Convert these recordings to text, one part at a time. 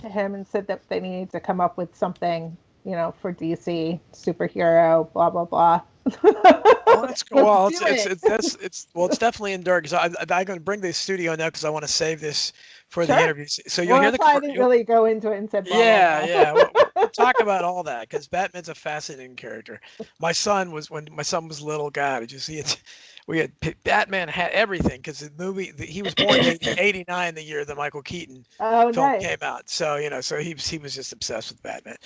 to him and said that they needed to come up with something, for DC superhero, blah blah blah. Oh, that's cool. Let's Well, do it. it's definitely endured because I'm going to bring the studio now because I want to save this for the Sure. interviews. So you'll Well, hear that's why I didn't really go into it and said blah blah yeah, blah. yeah. We'll talk about all that because Batman's a fascinating character. When my son was little, God, did you see it? Batman had everything because he was born in '89, the year the Michael Keaton Oh, film nice. came out. So so he was just obsessed with Batman.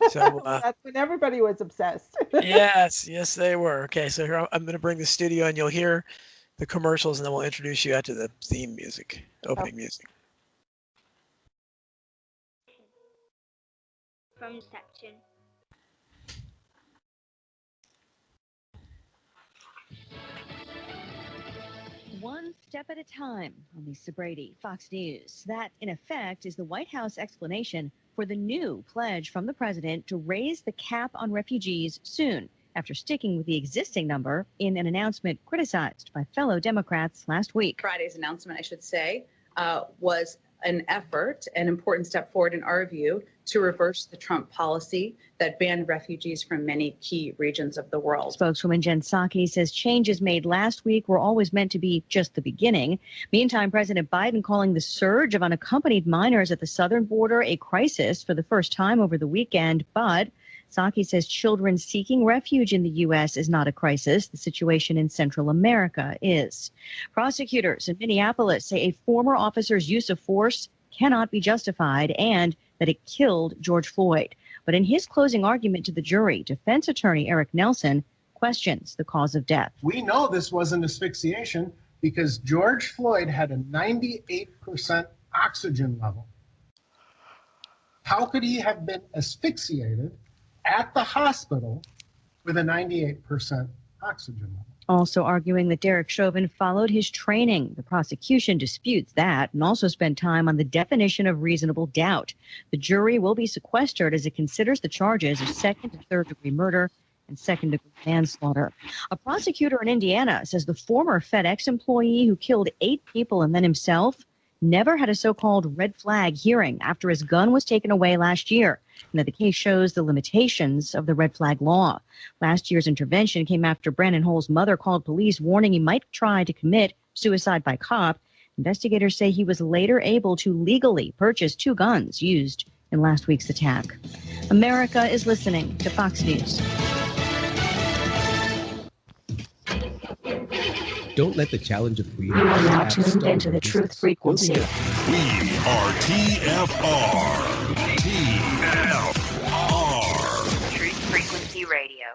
So Well, that's when everybody was obsessed. yes, they were. Okay, so here I'm going to bring the studio and you'll hear the commercials and then we'll introduce you after the theme music, Oh, opening music. From Inception. One step at a time on Lisa Brady, Fox News. That, in effect, is the White House explanation for the new pledge from the president to raise the cap on refugees soon, after sticking with the existing number in an announcement criticized by fellow Democrats last week. Friday's announcement, I should say, was an effort, an important step forward in our view, to reverse the Trump policy that banned refugees from many key regions of the world. Spokeswoman Jen Psaki says changes made last week were always meant to be just the beginning. Meantime, President Biden calling the surge of unaccompanied minors at the southern border a crisis for the first time over the weekend. But Psaki says children seeking refuge in the U.S. is not a crisis. The situation in Central America is. Prosecutors in Minneapolis say a former officer's use of force cannot be justified and that it killed George Floyd. But in his closing argument to the jury, defense attorney Eric Nelson questions the cause of death. We know this wasn't asphyxiation because George Floyd had a 98% oxygen level. How could he have been asphyxiated at the hospital with a 98% oxygen level? Also arguing that Derek Chauvin followed his training. The prosecution disputes that and also spent time on the definition of reasonable doubt. The jury will be sequestered as it considers the charges of second and third degree murder and second degree manslaughter. A prosecutor in Indiana says the former FedEx employee who killed 8 people and then himself never had a so-called red flag hearing after his gun was taken away last year. And that the case shows the limitations of the red flag law. Last year's intervention came after Brandon Hull's mother called police warning he might try to commit suicide by cop. Investigators say he was later able to legally purchase 2 guns used in last week's attack. America is listening to Fox News. Don't let the challenge of creating. You are now tuned into the truth frequency. We are TFR. Truth Frequency Radio.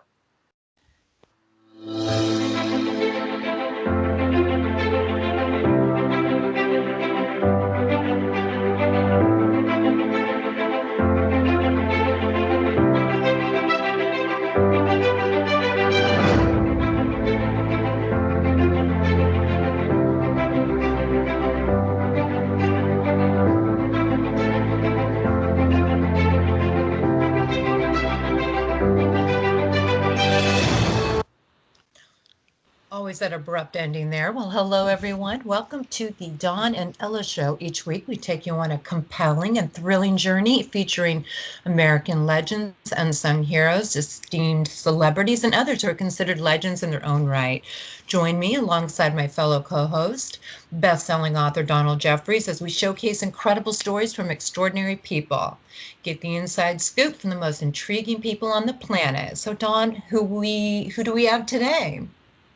Always that abrupt ending there. Well, hello, everyone. Welcome to the Dawn and Ella Show. Each week, we take you on a compelling and thrilling journey featuring American legends, unsung heroes, esteemed celebrities, and others who are considered legends in their own right. Join me alongside my fellow co-host, best-selling author Donald Jeffries, as we showcase incredible stories from extraordinary people. Get the inside scoop from the most intriguing people on the planet. So, Don, who do we have today?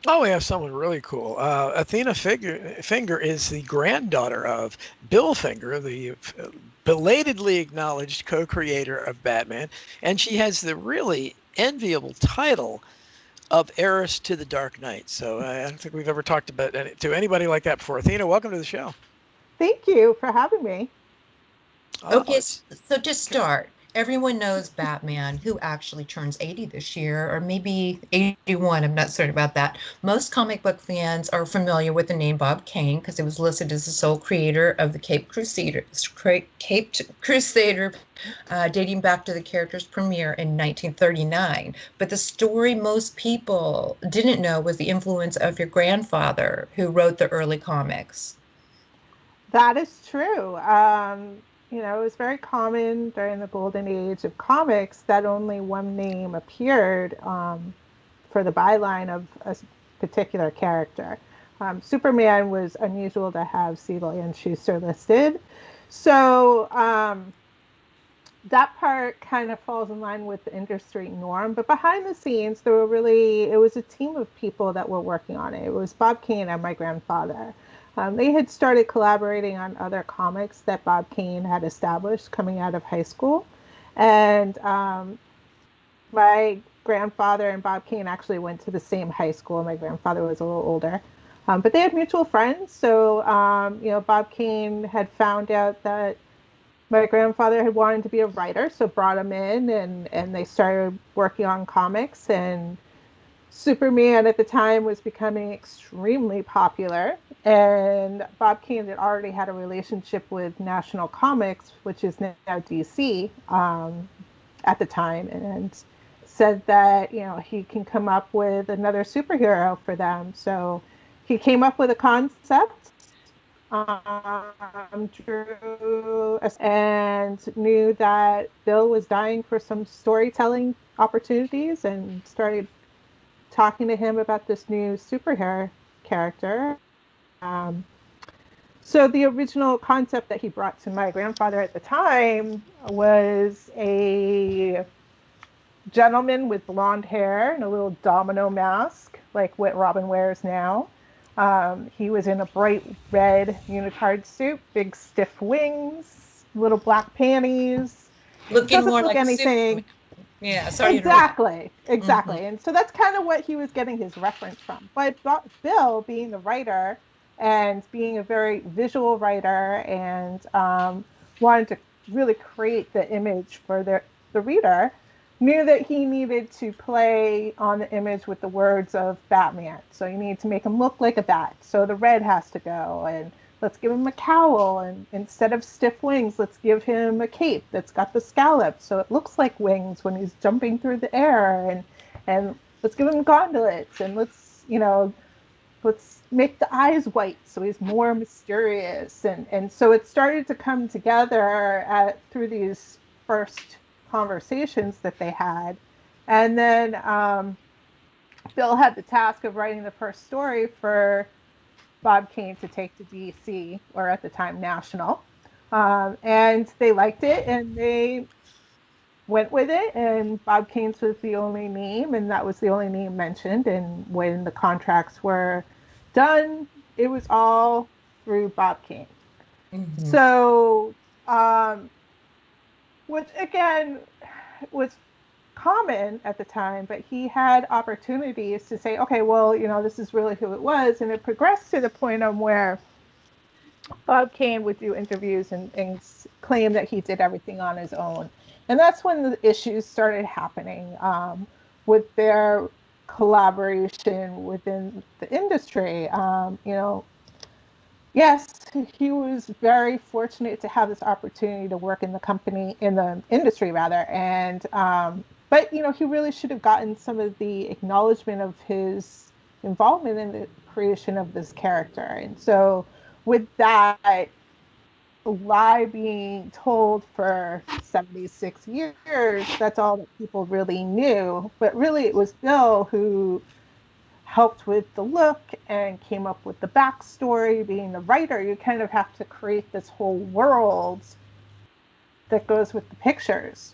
Oh, we have someone really cool. Athena Finger is the granddaughter of Bill Finger, the belatedly acknowledged co-creator of Batman, and she has the really enviable title of Heiress to the Dark Knight. So I don't think we've ever talked about to anybody like that before. Athena, welcome to the show. Thank you for having me. Okay, so to start, everyone knows Batman, who actually turns 80 this year, or maybe 81. I'm not certain about that. Most comic book fans are familiar with the name Bob Kane because it was listed as the sole creator of the Caped Crusader, dating back to the character's premiere in 1939. But the story most people didn't know was the influence of your grandfather, who wrote the early comics. That is true. it was very common during the golden age of comics that only one name appeared for the byline of a particular character. Superman was unusual to have Siegel and Schuster listed. So that part kind of falls in line with the industry norm. But behind the scenes, it was a team of people that were working on it. It was Bob Kane and my grandfather. They had started collaborating on other comics that Bob Kane had established coming out of high school. And my grandfather and Bob Kane actually went to the same high school. My grandfather was a little older. But they had mutual friends. So, Bob Kane had found out that my grandfather had wanted to be a writer, so brought him in and they started working on comics. And Superman at the time was becoming extremely popular. And Bob Kane had already had a relationship with National Comics, which is now DC, at the time, and said that, he can come up with another superhero for them. So he came up with a concept, drew, and knew that Bill was dying for some storytelling opportunities and started talking to him about this new superhero character. So the original concept that he brought to my grandfather at the time was a gentleman with blonde hair and a little domino mask, like what Robin wears now. He was in a bright red unitard suit, big stiff wings, little black panties. Looking Doesn't more look like anything. Yeah, sorry. Exactly. And so that's kind of what he was getting his reference from. But Bill, being the writer and being a very visual writer and wanted to really create the image for the reader, knew that he needed to play on the image with the words of Batman. So you need to make him look like a bat. So the red has to go, and let's give him a cowl, and instead of stiff wings, let's give him a cape that's got the scallops so it looks like wings when he's jumping through the air, and let's give him gauntlets, and let's make the eyes white so he's more mysterious. And so it started to come together through these first conversations that they had. And then Bill had the task of writing the first story for Bob Kane to take to DC, or at the time National. And they liked it and they went with it. And Bob Kane's was the only name, and that was the only name mentioned. And when the contracts were done, it was all through Bob Kane. Mm-hmm. So, which again was common at the time, but he had opportunities to say, okay, well, this is really who it was. And it progressed to the point on where Bob Kane would do interviews and claim that he did everything on his own. And that's when the issues started happening with their collaboration within the industry. Yes, he was very fortunate to have this opportunity to work in the industry rather. And, but, he really should have gotten some of the acknowledgement of his involvement in the creation of this character. And so with that lie being told for 76 years, that's all that people really knew. But really it was Bill who helped with the look and came up with the backstory. Being the writer, you kind of have to create this whole world that goes with the pictures.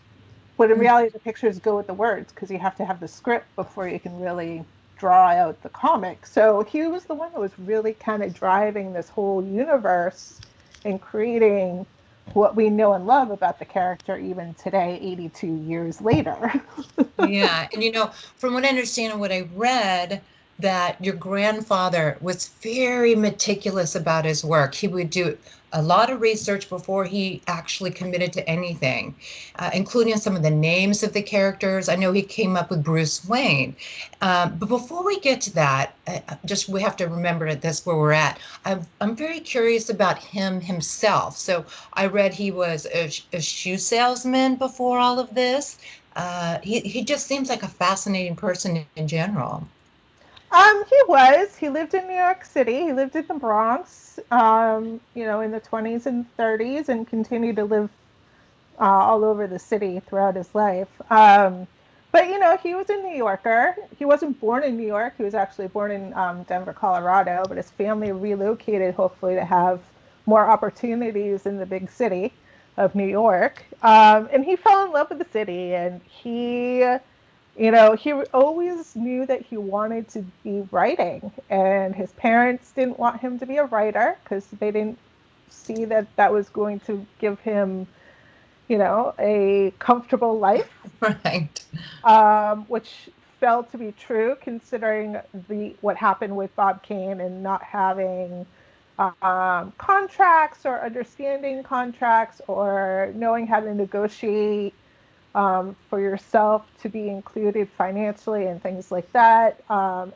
But in reality, the pictures go with the words because you have to have the script before you can really draw out the comic. So he was the one that was really kind of driving this whole universe and creating what we know and love about the character even today, 82 years later. Yeah. And from what I understand and what I read, that your grandfather was very meticulous about his work. He would do a lot of research before he actually committed to anything, including some of the names of the characters. I know he came up with Bruce Wayne. But before we get to that, we have to remember that that's where we're at. I'm very curious about him himself. So I read he was a shoe salesman before all of this. He just seems like a fascinating person in general. He was. He lived in New York City. He lived in the Bronx, in the 20s and 30s, and continued to live all over the city throughout his life. But he was a New Yorker. He wasn't born in New York. He was actually born in Denver, Colorado. But his family relocated, hopefully, to have more opportunities in the big city of New York. And he fell in love with the city, and he always knew that he wanted to be writing, and his parents didn't want him to be a writer because they didn't see that that was going to give him, a comfortable life, Right. which felt to be true considering what happened with Bob Kane and not having contracts or understanding contracts or knowing how to negotiate for yourself to be included financially and things like that.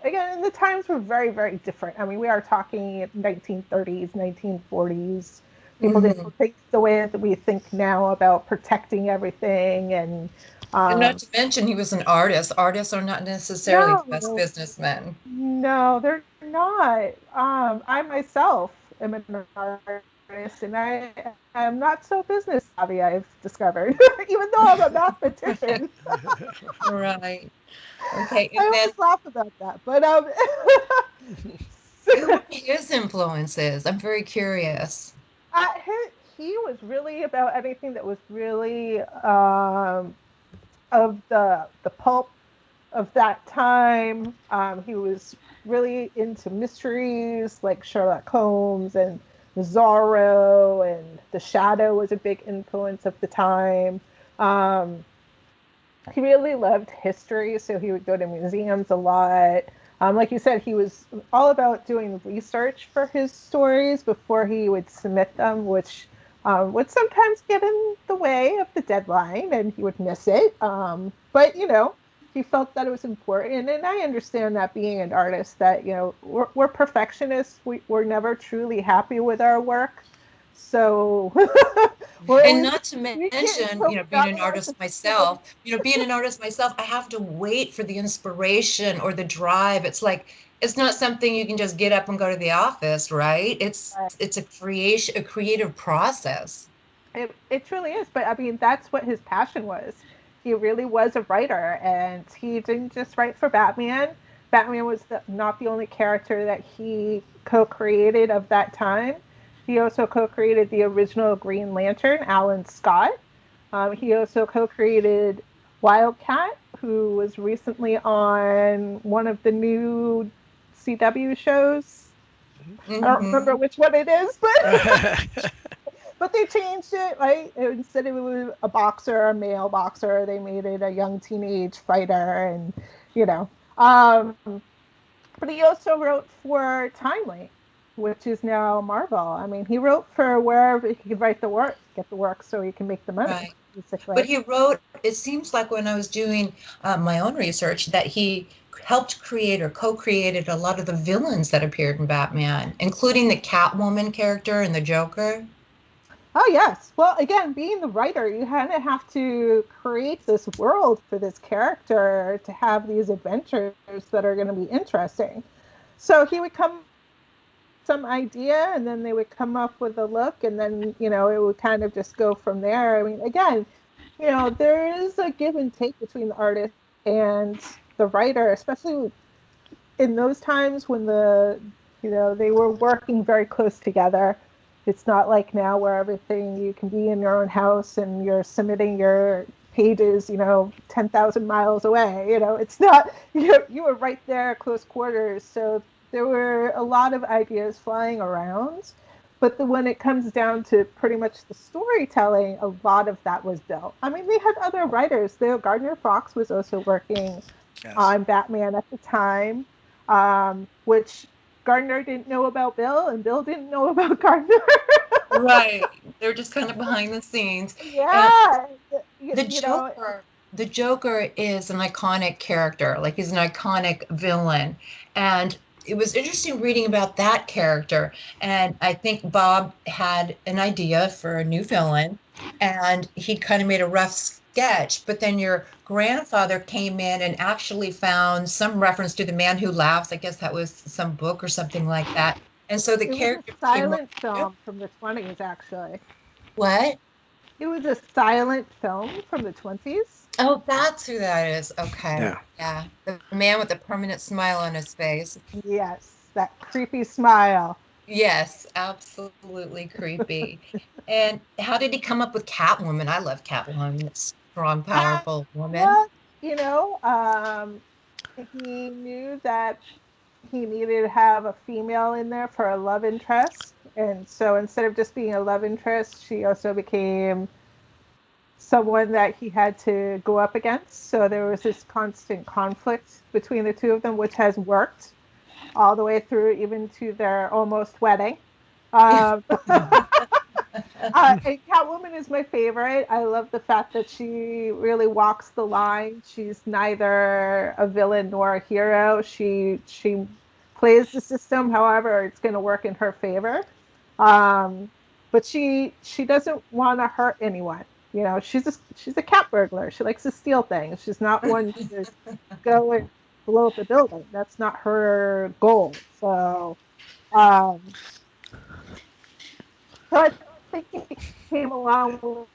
Again, the times were very, very different. I mean, we are talking 1930s, 1940s. People Mhm. didn't think the way that we think now about protecting everything. And And not to mention, he was an artist. Artists are not necessarily the best no, businessmen. no, they're not. I myself am an artist, and I am not so business savvy, I've discovered, even though I'm a mathematician. Right. Okay. I And then always laugh about that, but who were his influences? I'm very curious. he was really about anything that was really of the pulp of that time. He was really into mysteries like Sherlock Holmes and Zorro, and The Shadow was a big influence of the time. Um, he really loved history, so he would go to museums a lot. Like you said, he was all about doing research for his stories before he would submit them, which would sometimes get in the way of the deadline, and he would miss it. But he felt that it was important, and I understand that being an artist, that we're perfectionists. We're never truly happy with our work, so we're And always not to tweak it mention, until we being got an it right artist the first time. myself, I have to wait for the inspiration or the drive. It's like it's not something you can just get up and go to the office, right? It's a creative process. It truly is. But I mean, that's what his passion was. He really was a writer, and he didn't just write for Batman. Batman was not the only character that he co created of that time. He also co created the original Green Lantern, Alan Scott. He also co created Wildcat, who was recently on one of the new CW shows. I don't remember Hmm. which one it is, but they changed it, right? Instead of it was a boxer, a male boxer, they made it a young teenage fighter, and you know. But he also wrote for Timely, which is now Marvel. I mean, he wrote for wherever he could write the work, get the work, so he can make the money, Right. But basically. he wrote, it seems like when I was doing my own research, that he helped create or co-created a lot of the villains that appeared in Batman, including the Catwoman character and the Joker. Oh yes. Well, again, being the writer, you kind of have to create this world for this character to have these adventures that are going to be interesting. So he would come some idea, and then they would come up with a look, and then it would kind of just go from there. I mean, again, there is a give and take between the artist and the writer, especially in those times when they were working very close together. It's not like now where everything, you can be in your own house and you're submitting your pages 10,000 miles away. It's not, you were right there close quarters, so there were a lot of ideas flying around. But when it comes down to pretty much the storytelling, a lot of that was built. I mean, they had other writers. Gardner Fox was also working Yes. on Batman at the time, which Gardner didn't know about Bill, and Bill didn't know about Gardner. Right. They're just kind of behind the scenes. And Yeah, the you know, The Joker is an iconic character, like he's an iconic villain. And it was interesting reading about that character. And I think Bob had an idea for a new villain, and he kind of made a rough sketch. But then your grandfather came in and actually found some reference to The Man Who Laughs. I guess that was some book or something like that. And so the It was a character became more. silent film from the 20s, actually. What? It was a silent film from the 20s. Oh, that's who that is. Okay. Yeah. Yeah. The man with the permanent smile on his face. Yes, that creepy smile. Yes, absolutely creepy. And how did he come up with Catwoman? I love Catwoman. Strong, Uh, powerful woman. well, you know, he knew that he needed to have a female in there for a love interest. And so instead of just being a love interest, she also became someone that he had to go up against. So there was this constant conflict between the two of them, which has worked all the way through, even to their almost wedding. And Catwoman is my favorite. I love the fact that she really walks the line. She's neither a villain nor a hero. She plays the system, however, it's going to work in her favor. Um, but she doesn't want to hurt anyone. You know, she's a cat burglar. She likes to steal things. She's not one to go and blow up a building. That's not her goal. Um, so I think he came along with,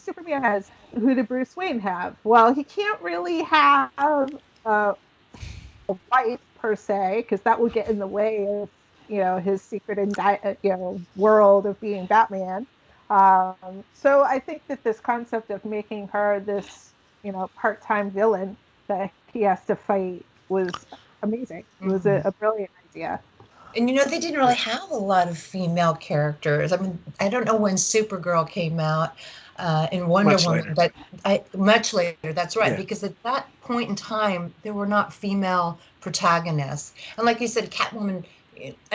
Superman has, who did Bruce Wayne have? Well, he can't really have a, a wife per se, because that would get in the way of, his secret world of being Batman. So I think that this concept of making her this, part-time villain that he has to fight was amazing. It was Mhm. a brilliant idea. And they didn't really have a lot of female characters. I mean, I don't know when Supergirl came out and Wonder Much Woman, later. but much later. That's right, Yeah. because at that point in time, there were not female protagonists. And like you said, Catwoman,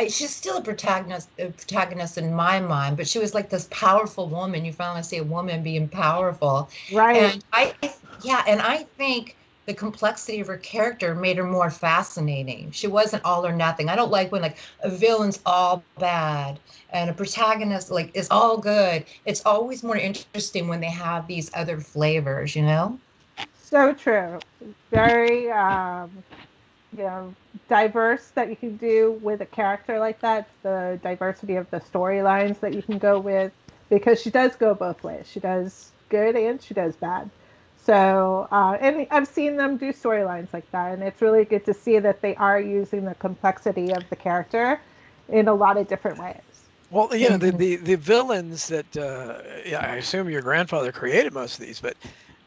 she's still a protagonist in my mind, but she was like this powerful woman. You finally see a woman being powerful, Right. and yeah, and I think the complexity of her character made her more fascinating. She wasn't all or nothing. I don't like when like a villain's all bad and a protagonist like is all good. It's always more interesting when they have these other flavors, you know? So true. Very, diverse that you can do with a character like that. The diversity of the storylines that you can go with, because she does go both ways. She does good and she does bad. So, and I've seen them do storylines like that, and it's really good to see that they are using the complexity of the character in a lot of different ways. Well, Mhm. the villains that yeah, I assume your grandfather created most of these, but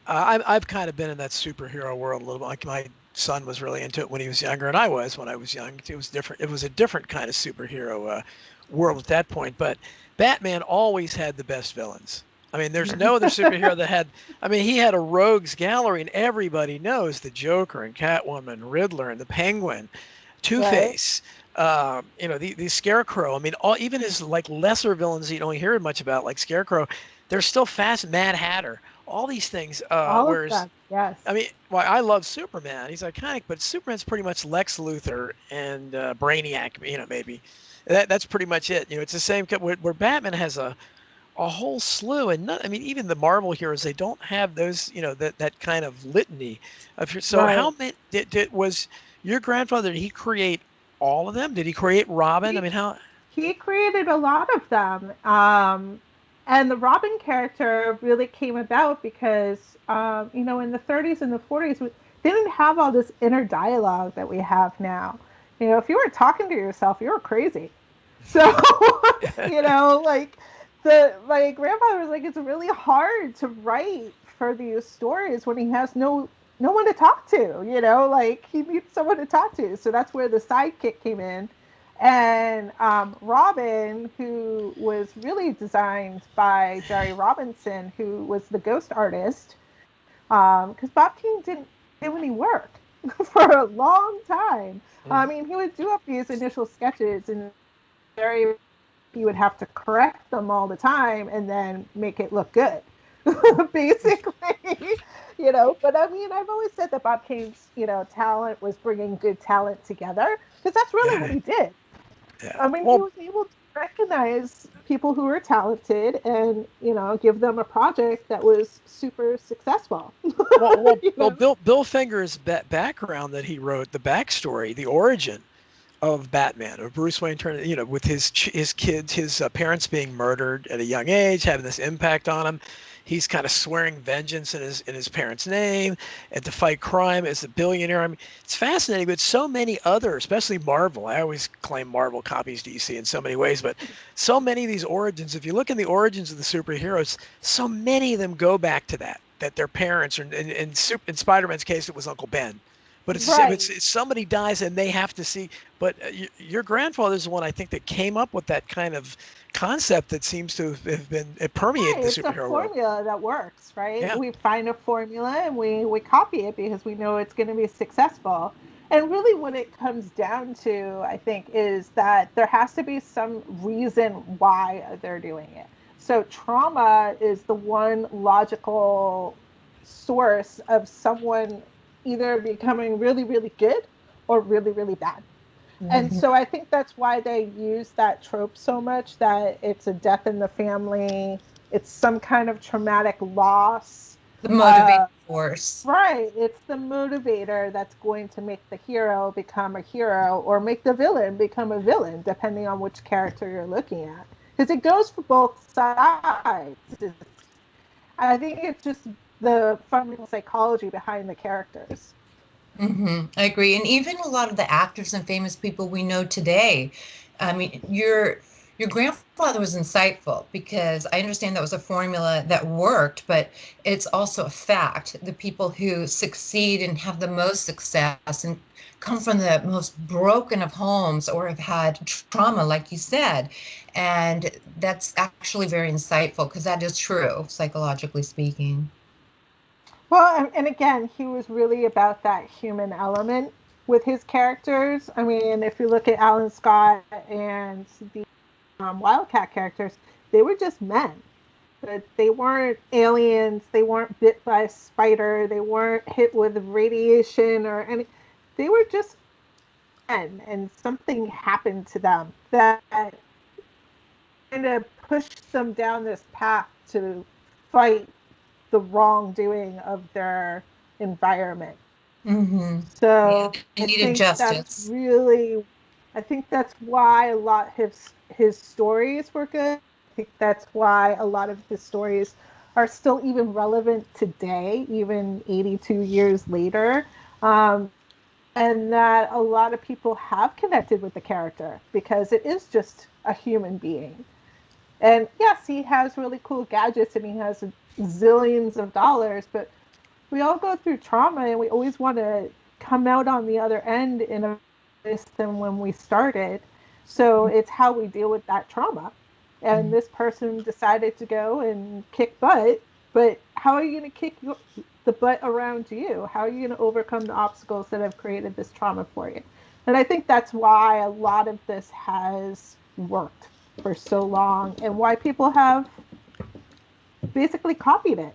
I've kind of been in that superhero world a little bit. Like my son was really into it when he was younger, and I was when I was young. It was different. It was a different kind of superhero world at that point. But Batman always had the best villains. I mean, there's no other superhero that had. I mean, he had a rogues gallery, and everybody knows the Joker and Catwoman, Riddler, and the Penguin, Two Right. Face. The Scarecrow. I mean, even his like lesser villains you don't hear much about, like Scarecrow, they're still fast. Mad Hatter, all these things. All of Whereas, them. Yes. I mean, well, I love Superman. He's iconic, but Superman's pretty much Lex Luthor and Brainiac. Maybe that's pretty much it. It's the same where Batman has a whole slew, and I mean, even the Marvel heroes, they don't have those. That kind of litany of. So Right. how many was your grandfather? Did he create all of them? Did he create Robin? I He mean, how? he created a lot of them. And the Robin character really came about because, in the 30s and the 40s, we didn't have all this inner dialogue that we have now. If you were talking to yourself, you were crazy. So, like my grandfather was like, it's really hard to write for these stories when he has no one to talk to. Like he needs someone to talk to. So that's where the sidekick came in. And Robin, who was really designed by Jerry Robinson, who was the ghost artist, because Bob King didn't do any work for a long time. I mean, he would do up these initial sketches, and Jerry, he would have to correct them all the time and then make it look good. Basically, but I mean, I've always said that Bob Kane's, talent was bringing good talent together. because that's really what Yeah. he did. Yeah. I mean, he Well, was able to recognize people who were talented and, give them a project that was super successful. you know? Bill Finger's background that he wrote, the backstory, the origin of Batman, of Bruce Wayne turning, with his kids, his parents being murdered at a young age, having this impact on him. He's kind of swearing vengeance in his parents' name and to fight crime as a billionaire. I mean, it's fascinating, but so many other, especially Marvel. I always claim Marvel copies DC in so many ways, but so many of these origins, if you look in the origins of the superheroes, so many of them go back to that their parents, or in Spider-Man's case, it was Uncle Ben. But Right. it's somebody dies and they have to see. But your grandfather's the one, I think, that came up with that kind of concept that seems to have been it permeated Right. the It's a superhero world. formula that works, right? Yeah. We find a formula and we copy it because we know it's going to be successful. And really, what it comes down to, I think, is that there has to be some reason why they're doing it. So, trauma is the one logical source of someone either becoming really, really good or really, really bad. And Mhm. so I think that's why they use that trope so much, that it's a death in the family, it's some kind of traumatic loss. The motivating Uh, force. right. It's the motivator that's going to make the hero become a hero or make the villain become a villain, depending on which character you're looking at. Because it goes for both sides. I think it's just the fundamental psychology behind the characters. I agree. And even a lot of the actors and famous people we know today. I mean, your grandfather was insightful because I understand that was a formula that worked, but it's also a fact. The people who succeed and have the most success and come from the most broken of homes or have had trauma, like you said. And that's actually very insightful because that is true, psychologically speaking. Well, and again, he was really about that human element with his characters. I mean, if you look at Alan Scott and the Wildcat characters, they were just men. But they weren't aliens. They weren't bit by a spider. They weren't hit with radiation or any. They were just men, and something happened to them that kind of pushed them down this path to fight the wrongdoing of their environment. Yeah, So they I needed think that's justice. really, I think that's why a lot of his stories were good. I think that's why a lot of his stories are still even relevant today, even 82 years later. Um, and that a lot of people have connected with the character because it is just a human being. And yes, he has really cool gadgets and he has zillions of dollars, but we all go through trauma and we always want to come out on the other end in a place than when we started. So it's how we deal with that trauma. And this person decided to go and kick butt, but how are you going to kick the butt around you? How are you going to overcome the obstacles that have created this trauma for you? And I think that's why a lot of this has worked for so long and why people have basically copied it.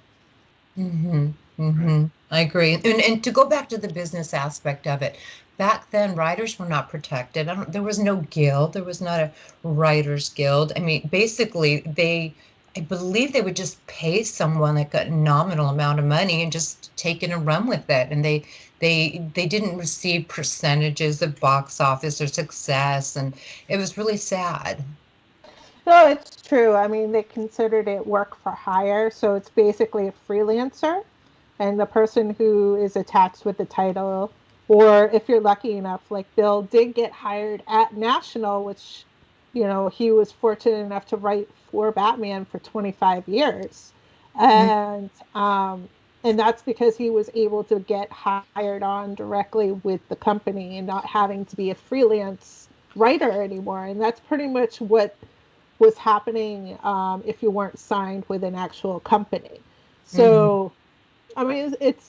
Mm-hmm. Right. Mm-hmm. I agree. And to go back to the business aspect of it, back then writers were not protected. There was no guild. There was not a writers guild. I mean, basically, I believe they would just pay someone like a nominal amount of money and just take it and run with it. And they didn't receive percentages of box office or success, and it was really sad. No, it's true. I mean, they considered it work for hire. So it's basically a freelancer. And the person who is attached with the title, or if you're lucky enough, like Bill did get hired at National, which, he was fortunate enough to write for Batman for 25 years. And, and that's because he was able to get hired on directly with the company and not having to be a freelance writer anymore. And that's pretty much what was happening if you weren't signed with an actual company. Mm-hmm. So, I mean, it,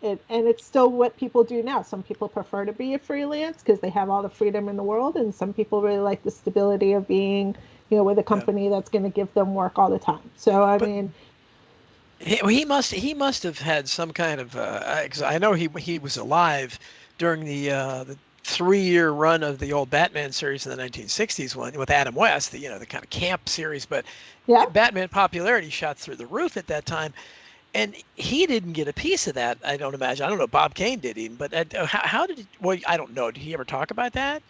and it's still what people do now. Some people prefer to be a freelance because they have all the freedom in the world, and some people really like the stability of being, with a Yeah. company that's going to give them work all the time. So, I But mean, he must have had some kind of 'cause I know he was alive during the 3-year run of the old Batman series in the 1960s one with Adam West, the kind of camp series, but Yeah. Batman popularity shot through the roof at that time, and he didn't get a piece of that. I don't imagine. I don't know. Bob Kane did even, but how did? Well, I don't know. Did he ever talk about that?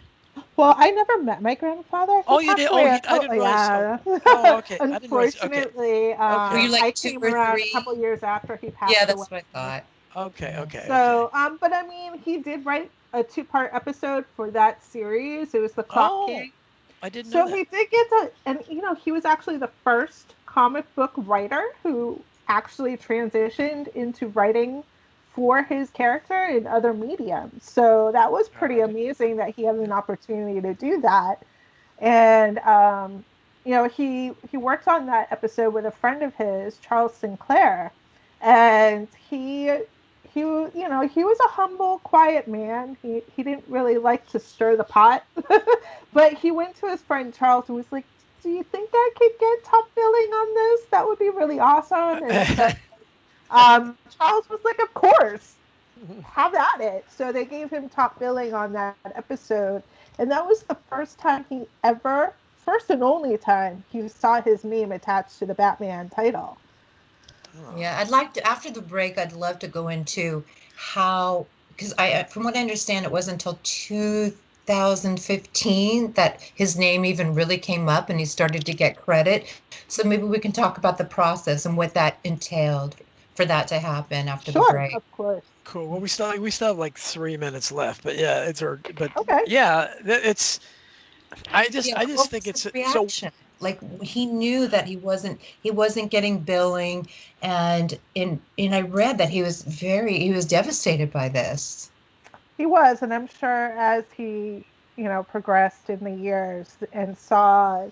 Well, I never met my grandfather. He Oh, you passed did. Oh, away I didn't realize. yeah. Oh, okay. I didn't realize. Okay. Unfortunately, Were you Okay. like I 2 came or around a 3? couple years after he Yeah, passed away. that's what I thought. Okay. Yeah. Okay. Okay. So, but I mean, he did write a 2-part episode for that series. It was The Clock Oh, King. I didn't know So that. he did get to, and he was actually the first comic book writer who actually transitioned into writing for his character in other mediums. So that was Oh, pretty I didn't. amazing that he had an opportunity to do that. And he worked on that episode with a friend of his, Charles Sinclair, and he was a humble, quiet man. He didn't really like to stir the pot, but he went to his friend Charles and was like, "Do you think I could get top billing on this? That would be really awesome." And Charles was like, "Of course, have at it." So they gave him top billing on that episode, and that was the first and only time he saw his name attached to the Batman title. Oh. Yeah, I'd like to, after the break, I'd love to go into how, because from what I understand, it wasn't until 2015 that his name even really came up and he started to get credit. So maybe we can talk about the process and what that entailed for that to happen after the Sure, break. of course. Cool. Well, we still have like 3 minutes left, but yeah, but Okay. yeah, it's. Yeah, I but just what think was it's his so. reaction? Like he knew that he wasn't getting billing, and I read that he was devastated by this. He was, and I'm sure as he, progressed in the years and saw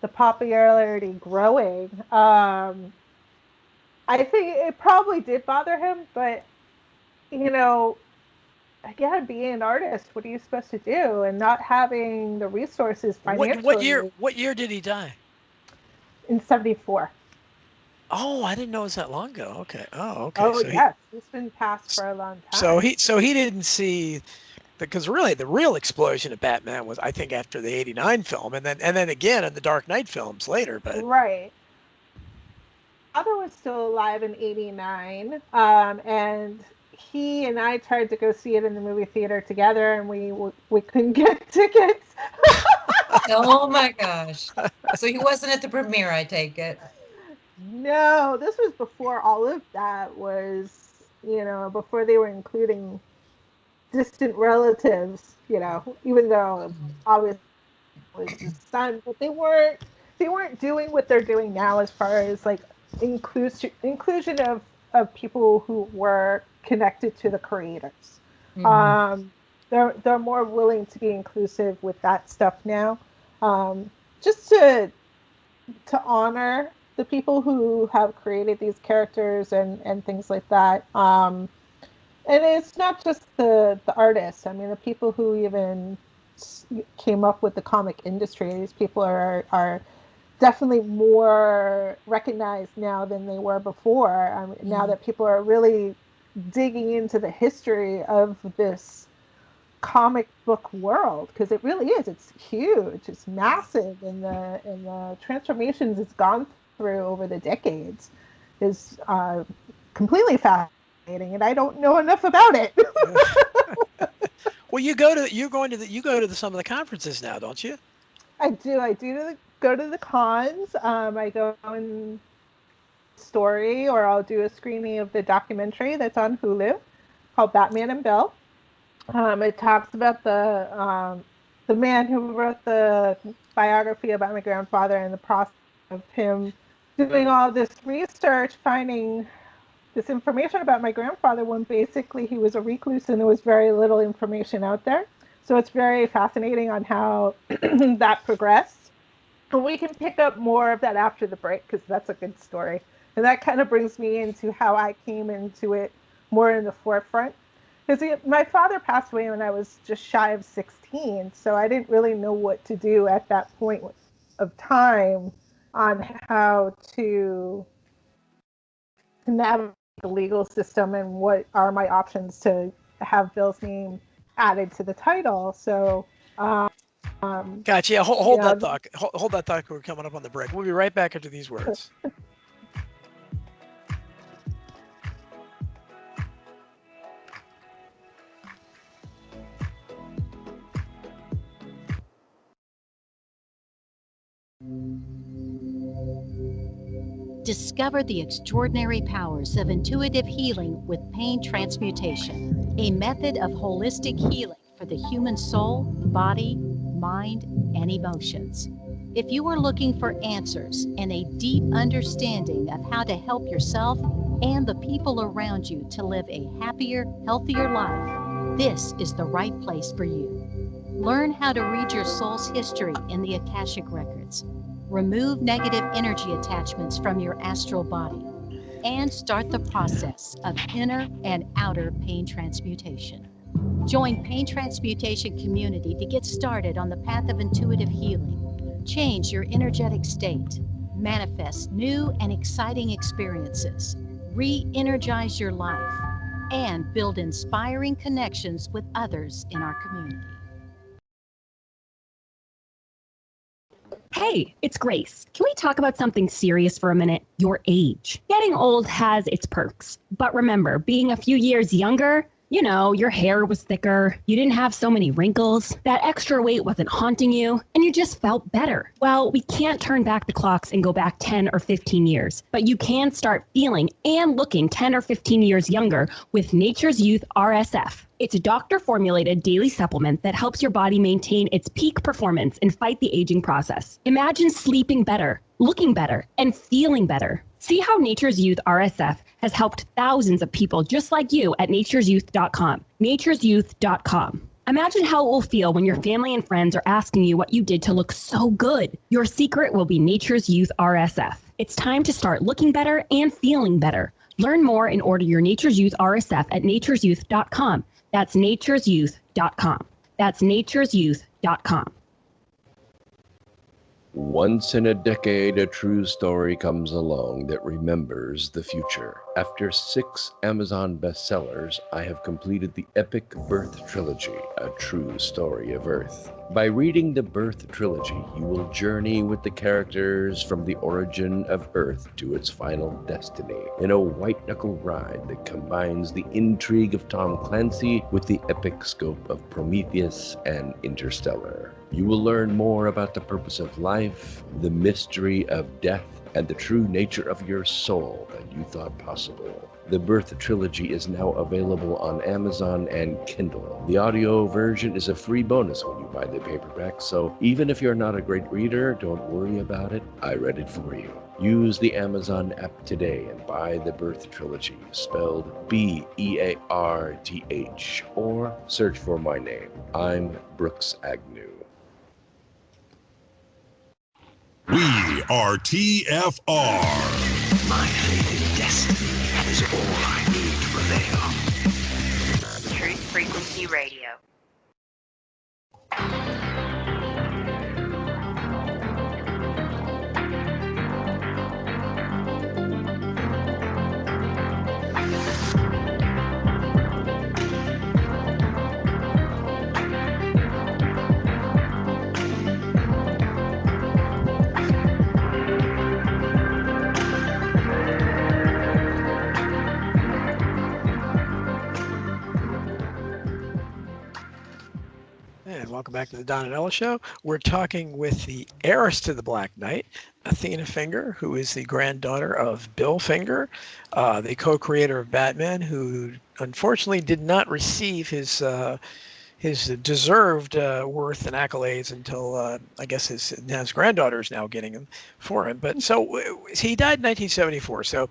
the popularity growing, I think it probably did bother him, but you know, again, being an artist, what are you supposed to do? And not having the resources What year? financially What year did he die? in 74. Oh, I didn't know it was that long ago. Okay. Oh, okay. Oh, yes, he's been passed for a long time. So he didn't see, because really the real explosion of Batman was, I think, after the '89 film, and then again in the Dark Knight films later. But Right. Father was still alive in '89, and he and I tried to go see it in the movie theater together, and we couldn't get tickets. Oh my gosh. So he wasn't at the premiere, I take it. No, this was before all of that was, before they were including distant relatives, even though obviously it was his son, but they weren't doing what they're doing now as far as like inclusion of people who were connected to the creators. Mhm. Um, they're more willing to be inclusive with that stuff now, just to honor the people who have created these characters and things like that. And it's not just the artists. I mean, the people who even came up with the comic industry. These people are definitely more recognized now than they were before. Now Mhm. that people are really digging into the history of this comic book world, because it really is. It's huge. It's yeah. massive, and the transformations it's gone through over the decades is completely fascinating, and I don't know enough about it. Well, you go to some of the conferences now, don't you? I do. I do go to the cons. I go and story, or I'll do a screening of the documentary that's on Hulu called Batman and Bill. It talks about the man who wrote the biography about my grandfather and the process of him doing all this research, finding this information about my grandfather when basically he was a recluse and there was very little information out there. So it's very fascinating on how that progressed. And we can pick up more of that after the break because that's a good story. And that kind of brings me into how I came into it more in the forefront. Because my father passed away when I was just shy of 16. So I didn't really know what to do at that point of time on how to navigate the legal system and what are my options to have Bill's name added to the title. So, Gotcha. Yeah, hold yeah, that thought. Hold that thought. We're coming up on the break. We'll be right back after these words. Discover the extraordinary powers of intuitive healing with pain transmutation, a method of holistic healing for the human soul, body, mind, and emotions. If you are looking for answers and a deep understanding of how to help yourself and the people around you to live a happier, healthier life, this is the right place for you. Learn how to read your soul's history in the Akashic Records. Remove negative energy attachments from your astral body and start the process of inner and outer pain transmutation. Join Pain Transmutation Community to get started on the path of intuitive healing. Change your energetic state, manifest new and exciting experiences, re-energize your life, and build inspiring connections with others in our community. Hey, it's Grace. Can we talk about something serious for a minute? Your age. Getting old has its perks. But remember, being a few years younger, you know, your hair was thicker, you didn't have so many wrinkles, that extra weight wasn't haunting you, and you just felt better. Well, we can't turn back the clocks and go back 10 or 15 years, but you can start feeling and looking 10 or 15 years younger with Nature's Youth RSF. It's a doctor-formulated daily supplement that helps your body maintain its peak performance and fight the aging process. Imagine sleeping better, looking better, and feeling better. See how Nature's Youth RSF has helped thousands of people just like you at nature'syouth.com. nature'syouth.com. Imagine how it will feel when your family and friends are asking you what you did to look so good. Your secret will be Nature's Youth RSF. It's time to start looking better and feeling better. Learn more and order your Nature's Youth RSF at nature'syouth.com. That's nature'syouth.com. That's nature'syouth.com. Once in a decade, a true story comes along that remembers the future. After 6 Amazon bestsellers, I have completed the epic Birth Trilogy, a true story of Earth. By reading the Birth Trilogy, you will journey with the characters from the origin of Earth to its final destiny in a white-knuckle ride that combines the intrigue of Tom Clancy with the epic scope of Prometheus and Interstellar. You will learn more about the purpose of life, the mystery of death, and the true nature of your soul than you thought possible. The Birth Trilogy is now available on Amazon and Kindle. The audio version is a free bonus when you buy the paperback, so even if you're not a great reader, don't worry about it. I read it for you. Use the Amazon app today and buy the Birth Trilogy, spelled B-E-A-R-T-H, or search for my name. I'm Brooks Agnew. We are TFR. My fated destiny is all I need to prevail. Truth Frequency Radio. And welcome back to the Don and Ella Show. We're talking with the heiress to the Black Knight, Athena Finger, who is the granddaughter of Bill Finger, the co-creator of Batman, who unfortunately did not receive his deserved worth and accolades until I guess his granddaughter is now getting them for him. But so he died in 1974. So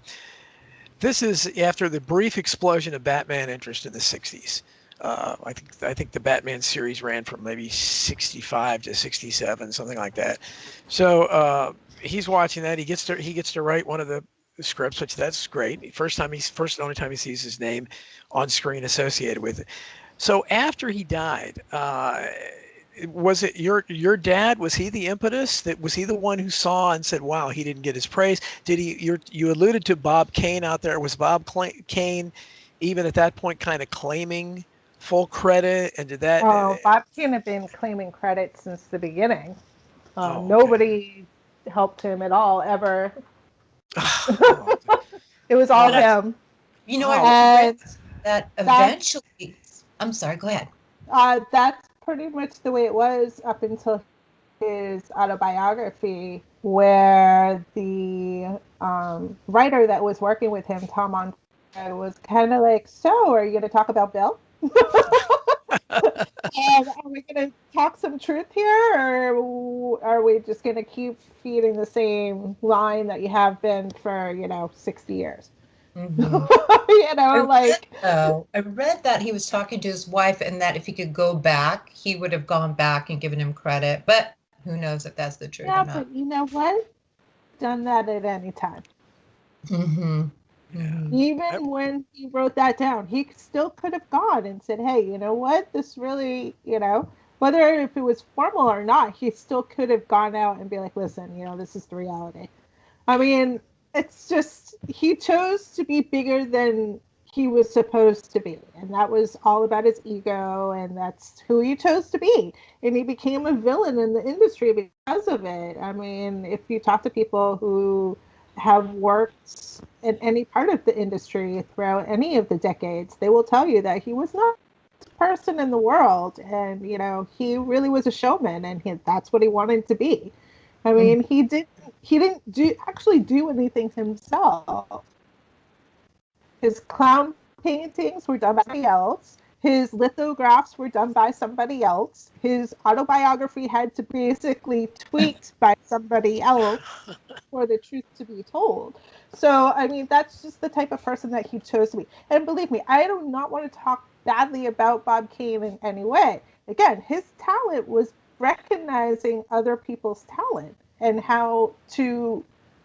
this is after the brief explosion of Batman interest in the 60s. I think the Batman series ran from maybe 65 to 67, something like that. So he's watching that. He gets to write one of the scripts, which that's great. First and only time he sees his name on screen associated with it. So after he died, was it your dad? Was he the impetus? Was he the one who saw and said, "Wow, he didn't get his praise"? Did he? You alluded to Bob Kane out there. Was Bob Kane even at that point kind of claiming full credit? And did that? Oh, Bob Kane had been claiming credit since the beginning. Okay. Nobody helped him at all, ever. Oh, It was all But him. You know, I Wow. read that eventually. I'm sorry, go ahead. That's pretty much the way it was up until his autobiography, where the writer that was working with him, Tom on, was kind of like, "So, are you going to talk about Bill? And are we going to talk some truth here, or are we just going to keep feeding the same line that you have been for 60 years?" I read that he was talking to his wife, and that if he could go back, he would have gone back and given him credit. But who knows if that's the truth or Yeah, not? but you know what? Done that at any time. Mm-hmm. Even when he wrote that down, he still could have gone and said, "Hey, you know what? This really, whether if it was formal or not, he still could have gone out and be like, listen, this is the reality." I mean, it's just he chose to be bigger than he was supposed to be, and that was all about his ego, and that's who he chose to be. And he became a villain in the industry because of it. I mean, if you talk to people who have worked in any part of the industry throughout any of the decades, they will tell you that he was not the best person in the world, and he really was a showman, and that's what he wanted to be. I mean, he didn't do anything himself. His clown paintings were done by somebody else. His lithographs were done by somebody else. His autobiography had to basically tweaked by somebody else for the truth to be told. So, I mean, that's just the type of person that he chose to be. And believe me, I do not want to talk badly about Bob Kane in any way. Again, his talent was recognizing other people's talent and how to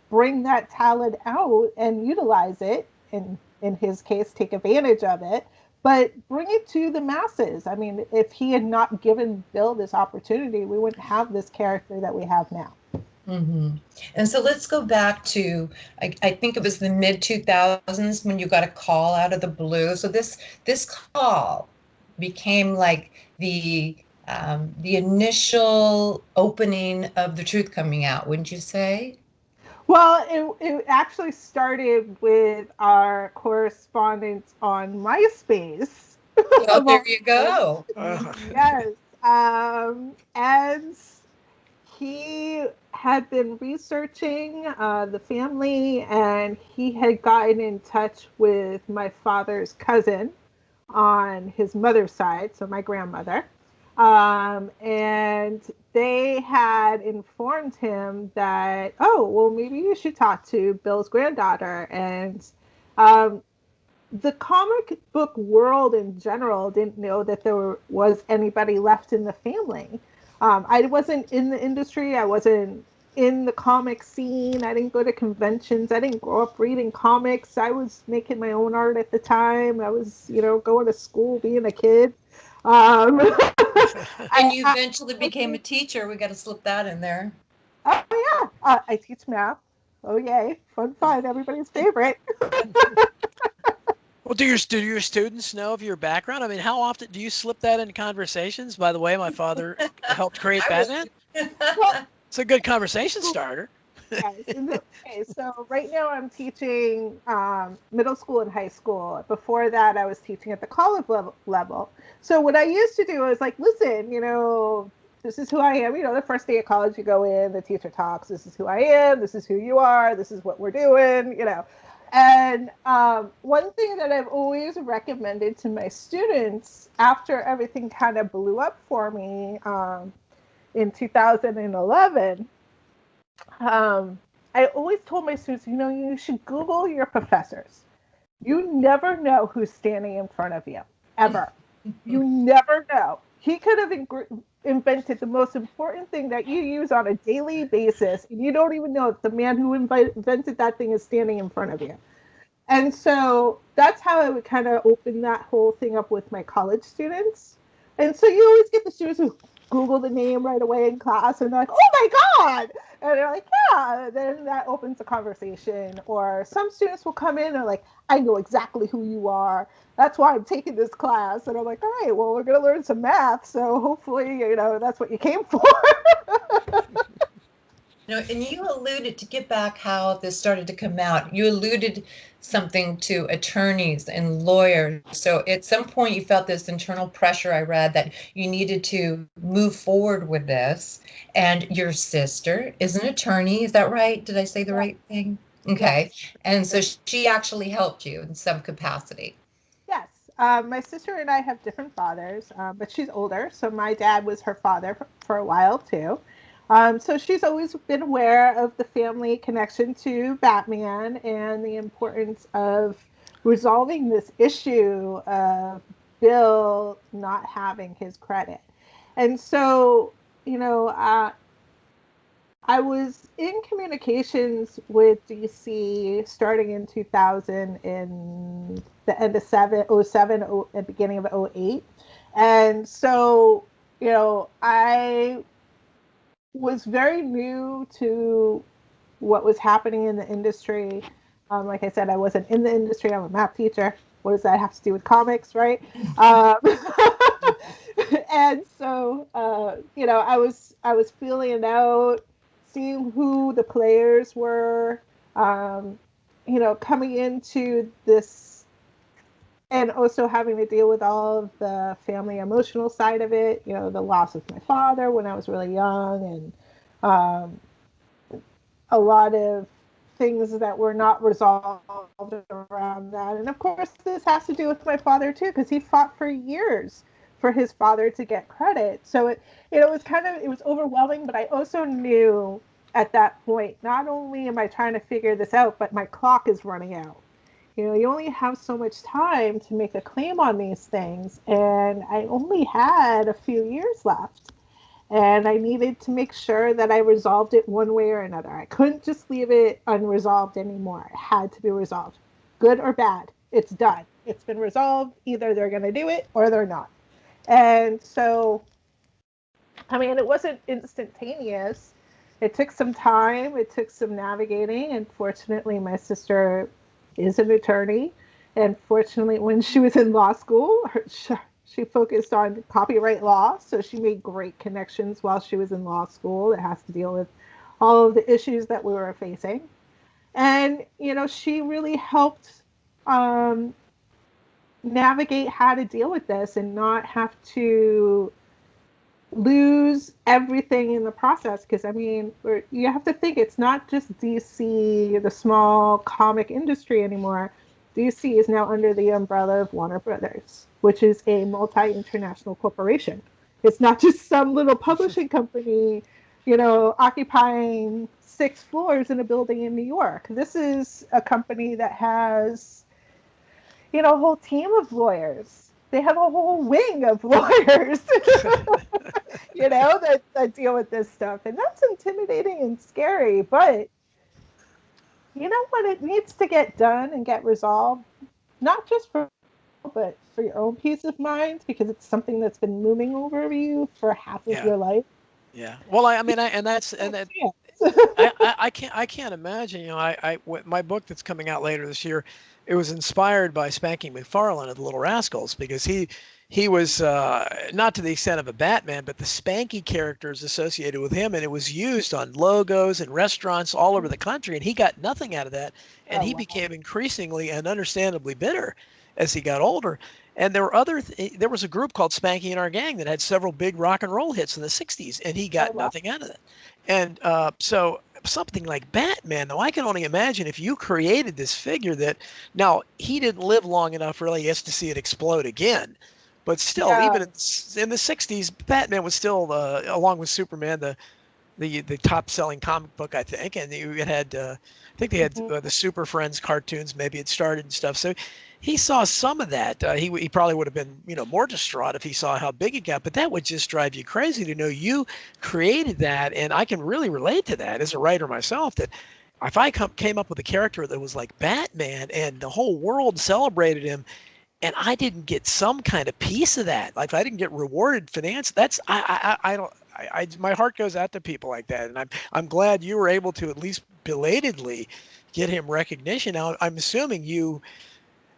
bring that talent out and utilize it, and in his case, take advantage of it, but bring it to the masses. I mean, if he had not given Bill this opportunity, we wouldn't have this character that we have now. Mm-hmm. And so let's go back to, I think it was the mid 2000s when you got a call out of the blue. So this call became like the initial opening of the truth coming out, wouldn't you say? Well, it actually started with our correspondence on MySpace. Oh, there you go. Yes. And he had been researching the family, and he had gotten in touch with my father's cousin on his mother's side, so my grandmother. And they had informed him that, oh, well, maybe you should talk to Bill's granddaughter. And the comic book world in general didn't know that there was anybody left in the family. I wasn't in the industry. I wasn't in the comic scene. I didn't go to conventions. I didn't grow up reading comics. I was making my own art at the time. I was, going to school, being a kid. Um, And you eventually became a teacher. We got to slip that in there. Oh, yeah. I teach math. Oh, yay. Fun, everybody's favorite. Well, do your students know of your background? I mean, how often do you slip that in conversations? By the way, my father helped create Batman. It's a good conversation starter. Yes. Okay, so right now I'm teaching middle school and high school. Before that, I was teaching at the college level. So what I used to do is like, listen, this is who I am. The first day of college, you go in, the teacher talks. This is who I am. This is who you are. This is what we're doing. And one thing that I've always recommended to my students after everything kind of blew up for me in 2011, I always told my students, you should Google your professors. You never know who's standing in front of you, ever. You never know. He could have invented the most important thing that you use on a daily basis, and you don't even know if the man who invented that thing is standing in front of you. And so that's how I would kind of open that whole thing up with my college students. And so you always get the students who, Google the name right away in class, and they're like, "Oh my God!" And they're like, "Yeah." And then that opens a conversation. Or some students will come in and are like, "I know exactly who you are. That's why I'm taking this class." And I'm like, "All right, well, we're going to learn some math, so hopefully, that's what you came for." And you alluded, to get back how this started to come out, you alluded something to attorneys and lawyers. So at some point you felt this internal pressure, I read, that you needed to move forward with this. And your sister is an attorney, is that right? Did I say the right thing? Okay. Yes. And so she actually helped you in some capacity. Yes. My sister and I have different fathers, but she's older. So my dad was her father for a while too. So she's always been aware of the family connection to Batman and the importance of resolving this issue of Bill not having his credit. And so, I was in communications with DC starting in 2000, in the end of 07, and beginning of 08. And so, I was very new to what was happening in the industry. Like I said, I wasn't in the industry. I'm a math teacher. What does that have to do with comics, right? And so, I was feeling it out, seeing who the players were, um, coming into this, and also having to deal with all of the family emotional side of it. The loss of my father when I was really young, and um, a lot of things that were not resolved around that. And of course, this has to do with my father too, because he fought for years for his father to get credit. So it was overwhelming, but I also knew at that point, not only am I trying to figure this out, but my clock is running out. You only have so much time to make a claim on these things, and I only had a few years left. And I needed to make sure that I resolved it one way or another. I couldn't just leave it unresolved anymore. It had to be resolved. Good or bad, it's done. It's been resolved. Either they're going to do it or they're not. And so, it wasn't instantaneous. It took some time, it took some navigating. And fortunately, my sister is an attorney. And fortunately, when she was in law school, she focused on copyright law. So she made great connections while she was in law school that has to deal with all of the issues that we were facing. And, she really helped navigate how to deal with this and not have to lose everything in the process. Because you have to think, it's not just DC, the small comic industry anymore. DC is now under the umbrella of Warner Brothers, which is a multi-international corporation. It's not just some little publishing company, occupying 6 floors in a building in New York. This is a company that has, a whole team of lawyers. They have a whole wing of lawyers, that deal with this stuff. And that's intimidating and scary. But you know what? It needs to get done and get resolved, not just but for your own peace of mind, because it's something that's been looming over you for half of Yeah. your life. Yeah. Well, I can't imagine. My book that's coming out later this year, it was inspired by Spanky McFarlane of the Little Rascals, because he was not to the extent of a Batman, but the Spanky character is associated with him, and it was used on logos and restaurants all over the country, and he got nothing out of that, and he became increasingly and understandably bitter as he got older. And there were there was a group called Spanky and Our Gang that had several big rock and roll hits in the 60s, and he got nothing out of it. And so something like Batman, though, I can only imagine if you created this figure that, now, he didn't live long enough really yet to see it explode again. But still, even in the 60s, Batman was still, along with Superman, the top-selling comic book, I think. And it had, I think they had the Super Friends cartoons maybe had started and stuff. So he saw some of that. He probably would have been, more distraught if he saw how big it got. But that would just drive you crazy to know you created that. And I can really relate to that as a writer myself, that if I came up with a character that was like Batman and the whole world celebrated him, and I didn't get some kind of piece of that. Like I didn't get rewarded finance. That's I don't. My heart goes out to people like that, and I'm glad you were able to at least belatedly get him recognition. Now I'm assuming you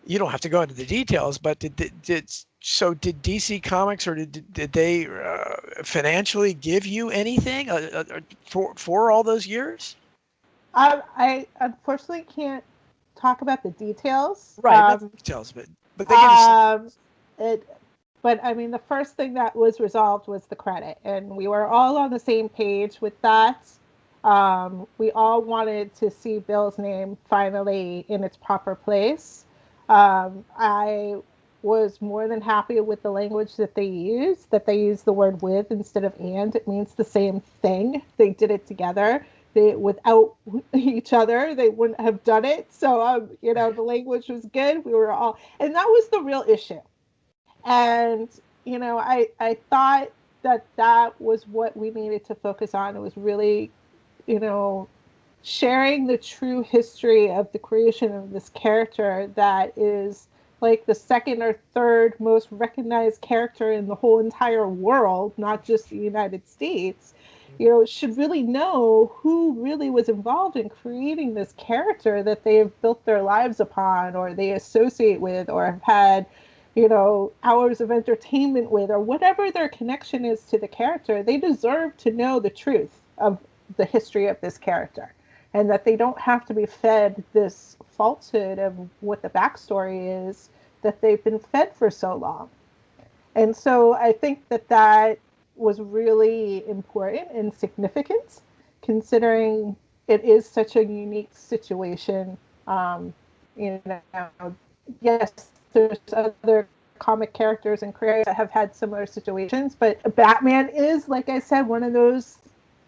don't have to go into the details, but did DC Comics or did they financially give you anything for all those years? I unfortunately can't talk about the details. Right, not the details, but they give you some. But I mean, the first thing that was resolved was the credit, and we were all on the same page with that. We all wanted to see Bill's name finally in its proper place. I was more than happy with the language that they used, that they used the word with instead of and. It means the same thing. They did it together. Without each other, they wouldn't have done it. So, the language was good. We were all, and that was the real issue. And, I thought that was what we needed to focus on. It was really, sharing the true history of the creation of this character that is like the second or third most recognized character in the whole entire world, not just the United States, should really know who really was involved in creating this character that they have built their lives upon, or they associate with, or have had, hours of entertainment with, or whatever their connection is to the character. They deserve to know the truth of the history of this character, and that they don't have to be fed this falsehood of what the backstory is that they've been fed for so long. And so I think that was really important and significant, considering it is such a unique situation. Yes, there's other comic characters and creators that have had similar situations, but Batman is, like I said, one of those,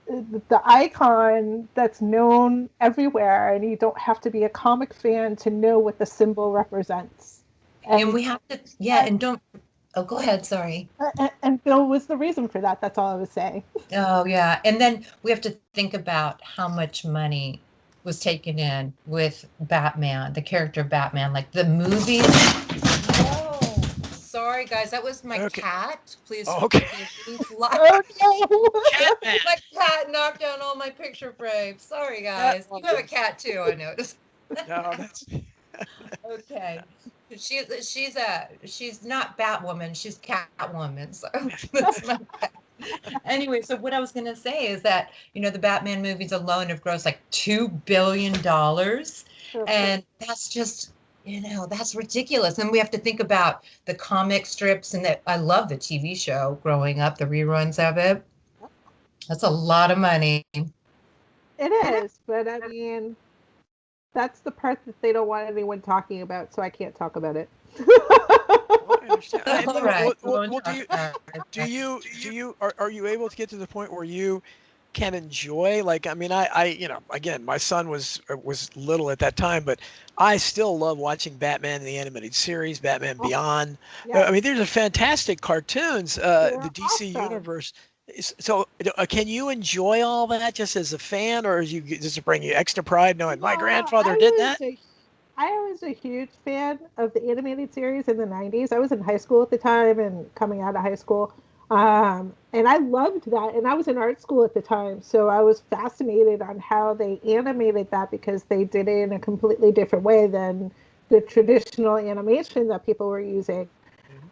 the icon that's known everywhere, and you don't have to be a comic fan to know what the symbol represents. And we have to, and don't, oh, go ahead, sorry. And Bill was the reason for that. That's all I was saying. Oh, yeah. And then we have to think about how much money was taken in with Batman, the character of Batman, like the movies. Oh, sorry, guys. That was my cat. Please. Okay. Oh, no. My cat knocked down all my picture frames. Sorry, guys. You have a cat too, I noticed. No, that's okay. She's not Batwoman, she's Catwoman. So that's my cat. Anyway, so what I was gonna say is that the Batman movies alone have grossed like $2 billion, and that's just that's ridiculous. And we have to think about the comic strips, and that I love the TV show growing up, the reruns of it. That's a lot of money. It is, but I mean, that's the part that they don't want anyone talking about, so I can't talk about it. I understand. All right. Are you able to get to the point where you can enjoy, like, I mean, again, my son was little at that time, but I still love watching Batman the animated series, Batman Beyond. Yeah. I mean, these are fantastic cartoons, the DC awesome. universe. So can you enjoy all that just as a fan, or does it bring you extra pride knowing my grandfather did that? I was a huge fan of the animated series in the 90s. I was in high school at the time and coming out of high school. And I loved that. And I was in art school at the time. So I was fascinated on how they animated that, because they did it in a completely different way than the traditional animation that people were using.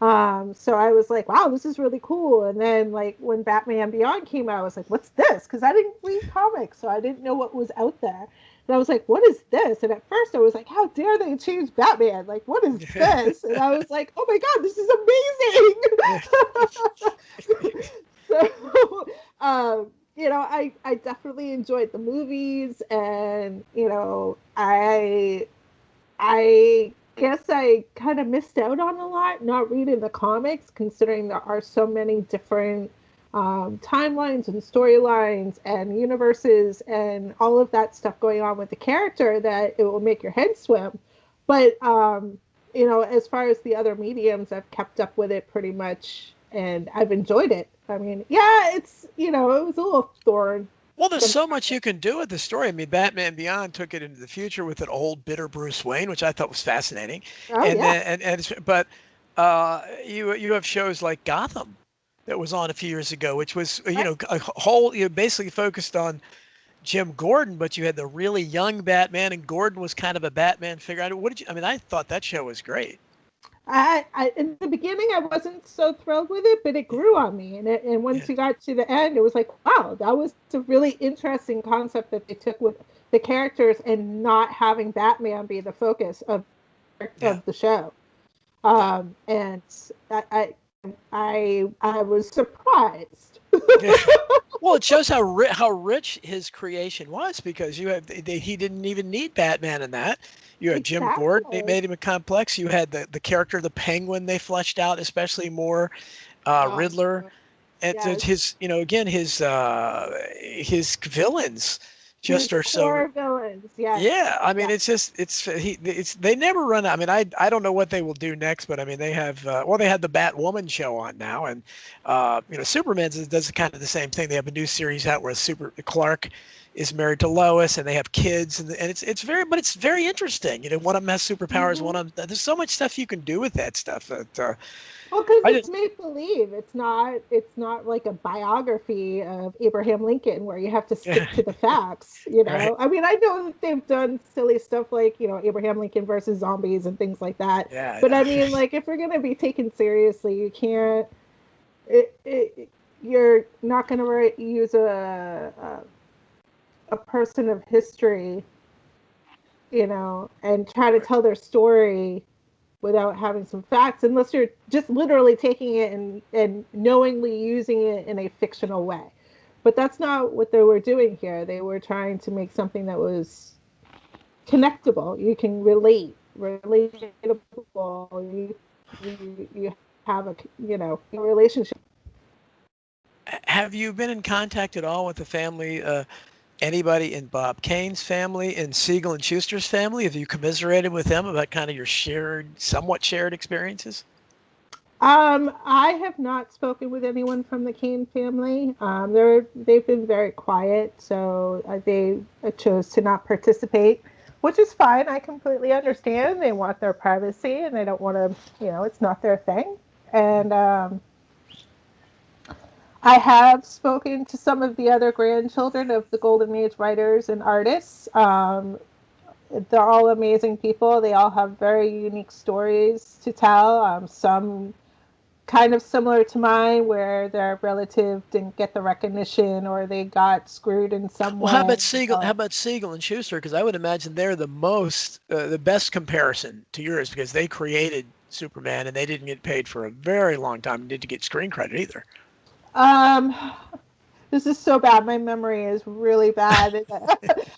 So I was like, wow, this is really cool. And then, like, when Batman Beyond came out, I was like, what's this? Because I didn't read comics, so I didn't know what was out there. And I was like, what is this? And at first I was like, how dare they change Batman? Like, what is this? And I was like, oh my God, this is amazing. So, I definitely enjoyed the movies, and, I guess I kind of missed out on a lot not reading the comics, considering there are so many different timelines and storylines and universes and all of that stuff going on with the character that it will make your head swim. But as far as the other mediums, I've kept up with it pretty much, and I've enjoyed it. I mean, yeah, it's it was a little thorn Well, there's so much you can do with the story. I mean, Batman Beyond took it into the future with an old, bitter Bruce Wayne, which I thought was fascinating. Oh And yeah. then, but you have shows like Gotham that was on a few years ago, which was Right. a whole basically focused on Jim Gordon, but you had the really young Batman, and Gordon was kind of a Batman figure. What did you? I mean, I thought that show was great. In the beginning I wasn't so thrilled with it, but it grew on me, and Yeah, once you got to the end, it was like, wow, that was a really interesting concept that they took with the characters and not having Batman be the focus yeah. of the show. And I was surprised. Yeah. Well, it shows how rich his creation was because he didn't even need Batman in that. You had Jim Gordon, they Exactly. made him a complex. You had the character of the Penguin they fleshed out, especially more. Oh, Riddler, and yes. his again his villains His just are so. core villains, yes. Yeah, I mean, Yeah. it's they never run out. I mean, I don't know what they will do next, but I mean, they have they had the Batwoman show on now, and Superman does kind of the same thing. They have a new series out where Clark is married to Lois, and they have kids, and it's very interesting. One of them has superpowers, one Mhm. of them. There's so much stuff you can do with that stuff. That Well, because I it's just make believe. It's not like a biography of Abraham Lincoln where you have to stick to the facts, right, I mean, I know that they've done silly stuff like, Abraham Lincoln versus zombies and things like that. yeah, But I I know. mean, like if you're going to be taken seriously, you can't you're not going to use a person of history, and try to Right. tell their story without having some facts, unless you're just literally taking it and knowingly using it in a fictional way. But that's not what they were doing here. They were trying to make something that was connectable. You can relatable. You have a relationship. Have you been in contact at all with the family? Anybody in Bob Kane's family, in Siegel and Schuster's family? Have you commiserated with them about kind of your somewhat shared experiences? I have not spoken with anyone from the Kane family. They've been very quiet, so they chose to not participate, which is fine. I completely understand. They want their privacy, and they don't want to. It's not their thing. And I have spoken to some of the other grandchildren of the Golden Age writers and artists. They're all amazing people. They all have very unique stories to tell. Some kind of similar to mine, where their relative didn't get the recognition or they got screwed in some Well, how way. about Siegel? How about Siegel and Schuster? Because I would imagine they're the best comparison to yours because they created Superman and they didn't get paid for a very long time and didn't get screen credit either. Um, this is so bad. My memory is really bad.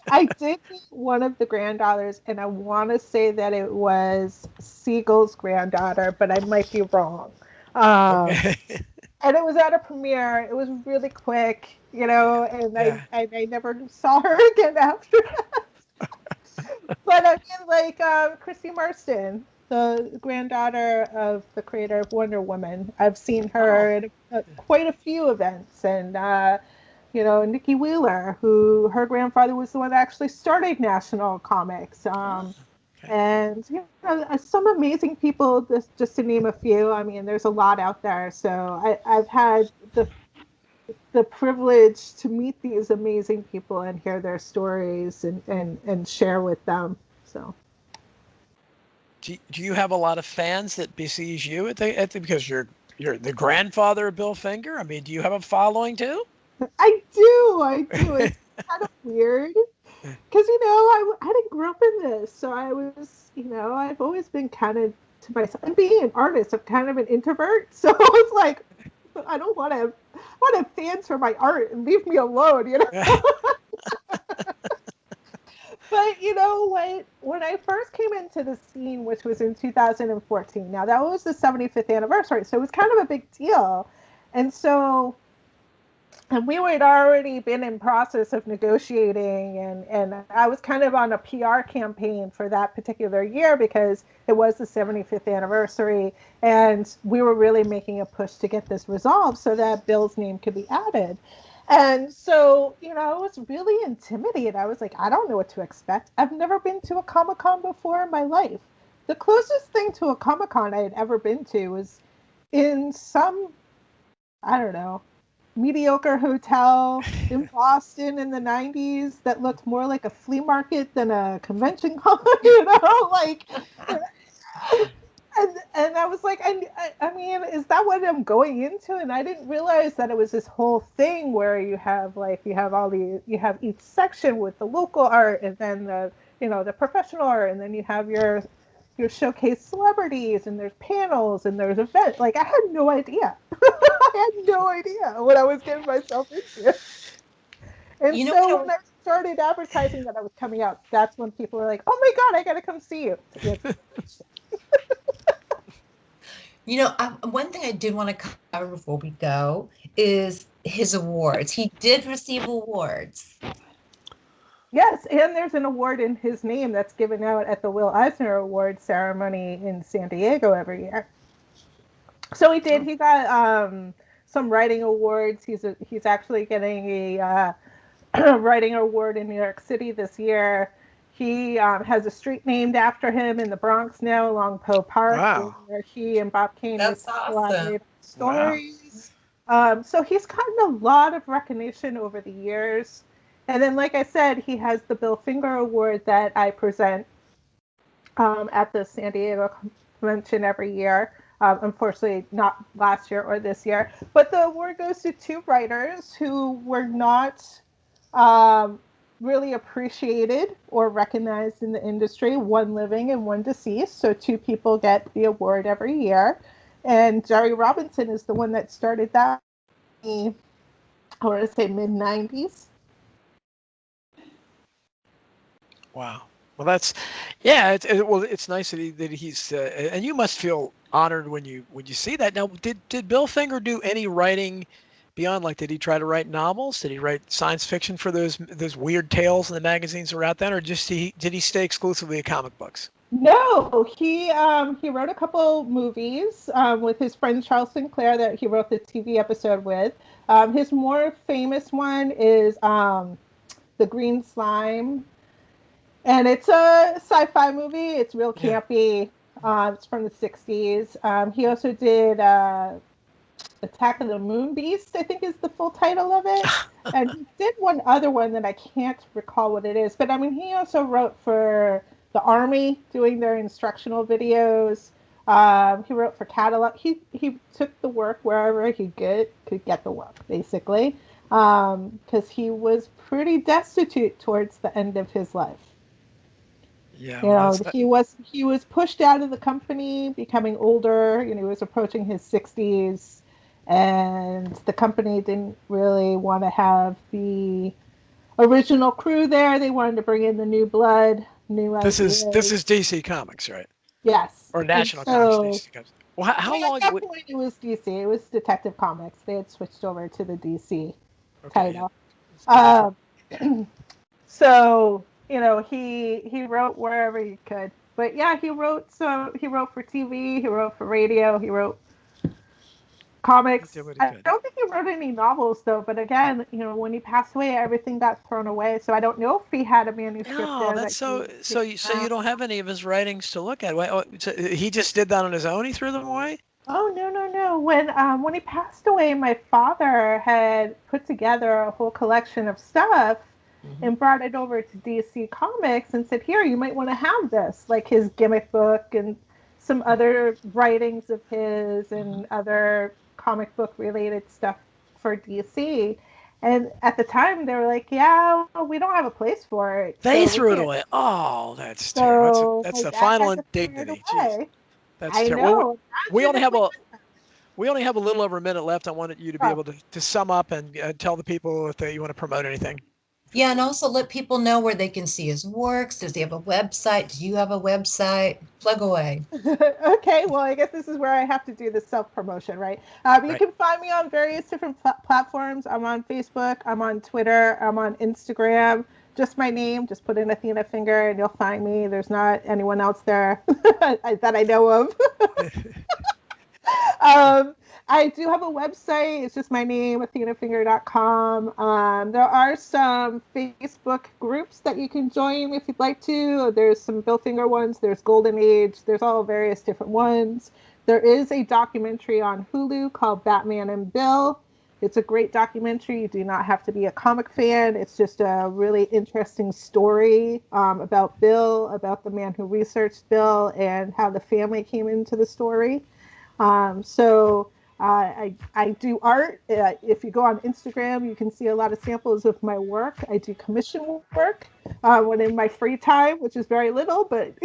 I did meet one of the granddaughters, and I want to say that it was Siegel's granddaughter, but I might be wrong. Um, Okay. and it was at a premiere. It was really quick, and Yeah. I never saw her again after that. But I mean, like Christy Marston, the granddaughter of the creator of Wonder Woman. I've seen Oh. her at quite a few events, and Nikki Wheeler, who her grandfather was the one that actually started National Comics. Okay. And some amazing people, just to name a few. I mean, there's a lot out there. So I've had the privilege to meet these amazing people and hear their stories and share with them. So Do you have a lot of fans that besiege you because you're the grandfather of Bill Finger? I mean, do you have a following too? I do. It's kind of weird because I didn't grow up in this, so I was I've always been kind of to myself. And being an artist, I'm kind of an introvert, so it's like I don't want to have fans for my art and leave me alone. But you know what? When I first came into the scene, which was in 2014, now that was the 75th anniversary, so it was kind of a big deal. And so, and we had already been in process of negotiating, and I was kind of on a PR campaign for that particular year because it was the 75th anniversary, and we were really making a push to get this resolved so that Bill's name could be added. And so, I was really intimidated. I was like, I don't know what to expect. I've never been to a Comic-Con before in my life. The closest thing to a Comic-Con I had ever been to was in some, I don't know, mediocre hotel in Boston in the 90s that looked more like a flea market than a convention con, like, and I was like, I mean, is that what I'm going into? And I didn't realize that it was this whole thing where you have each section with the local art, and then the professional art, and then you have your showcase celebrities, and there's panels, and there's events. Like, I had no idea. I had no idea what I was getting myself into. And You know so what? when I started advertising that I was coming out, that's when people were like, "Oh my God, I got to come see you." One thing I did want to cover before we go is his awards. He did receive awards. Yes, and there's an award in his name that's given out at the Will Eisner Award Ceremony in San Diego every year. So he did. He got some writing awards. He's actually getting a writing award in New York City this year. He has a street named after him in the Bronx now, along Poe Park, Wow. where he and Bob Kane used to collaborate on stories. So he's gotten a lot of recognition over the years. And then, like I said, he has the Bill Finger Award that I present at the San Diego Convention every year. Unfortunately, not last year or this year. But the award goes to two writers who were not really appreciated or recognized in the industry, one living and one deceased. So two people get the award every year. And Jerry Robinson is the one that started that in, I want to say, mid-90s. Wow. Well, that's, yeah. It's nice that he's, and you must feel honored when you see that. Now, did Bill Finger do any writing beyond, like, did he try to write novels? Did he write science fiction for those weird tales in the magazines around then, or did he stay exclusively to comic books? No, he wrote a couple movies with his friend Charles Sinclair that he wrote the TV episode with. His more famous one is The Green Slime, and it's a sci-fi movie. It's real campy. It's from the 60s. He also did Attack of the Moon Beast, I think is the full title of it. And he did one other one that I can't recall what it is. But I mean, he also wrote for the Army doing their instructional videos. He wrote for catalog. He took the work wherever he could get the work, basically, because he was pretty destitute towards the end of his life. Yeah, He was pushed out of the company, becoming older. He was approaching his 60s, and the company didn't really want to have the original crew there. They wanted to bring in the new blood, new this ideas. is DC Comics, right? Yes. Or National Comics. DC Comics. Well, how long? At that point, it was DC. It was Detective Comics. They had switched over to the DC title. Yeah. So he wrote wherever he could. But yeah, he wrote for TV, he wrote for radio, he wrote comics. I don't think he wrote any novels though, but again, when he passed away, everything got thrown away. So I don't know if he had a manuscript there. That's so you don't have any of his writings to look at. So he just did that on his own? He threw them away? Oh, no. When he passed away, my father had put together a whole collection of stuff and brought it over to DC Comics and said, here, you might want to have this, like his gimmick book and some other writings of his and other comic book related stuff for DC. And at the time, they were like, yeah, we don't have a place for it. They threw it away. Oh, that's terrible. That's the final indignity. Jeez. That's terrible. We only have a little over a minute left. I wanted you to be able to sum up and tell the people if you want to promote anything. Yeah, and also let people know where they can see his works. Does he have a website? Do you have a website? Plug away. Okay, well, I guess this is where I have to do the self-promotion, right? You can find me on various different platforms. I'm on Facebook, I'm on Twitter, I'm on Instagram. Just my name, just put in Athena Finger and you'll find me. There's not anyone else there that I know of. I do have a website. It's just my name, athenafinger.com. There are some Facebook groups that you can join if you'd like to. There's some Bill Finger ones. There's Golden Age. There's all various different ones. There is a documentary on Hulu called Batman and Bill. It's a great documentary. You do not have to be a comic fan. It's just a really interesting story about Bill, about the man who researched Bill, and how the family came into the story. I do art. If you go on Instagram, you can see a lot of samples of my work. I do commission work when in my free time, which is very little, but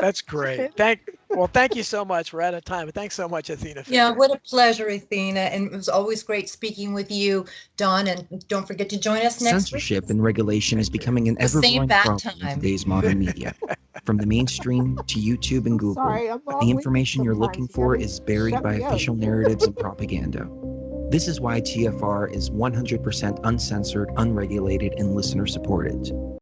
That's great. Thank you so much. We're out of time, but thanks so much, Athena. Yeah, what a pleasure, Athena, and it was always great speaking with you, Don. And don't forget to join us next week. Censorship and regulation is becoming an ever-growing problem in today's modern media. From the mainstream to YouTube and Google, the information you're looking for is buried by official narratives and propaganda. This is why TFR is 100% uncensored, unregulated, and listener-supported.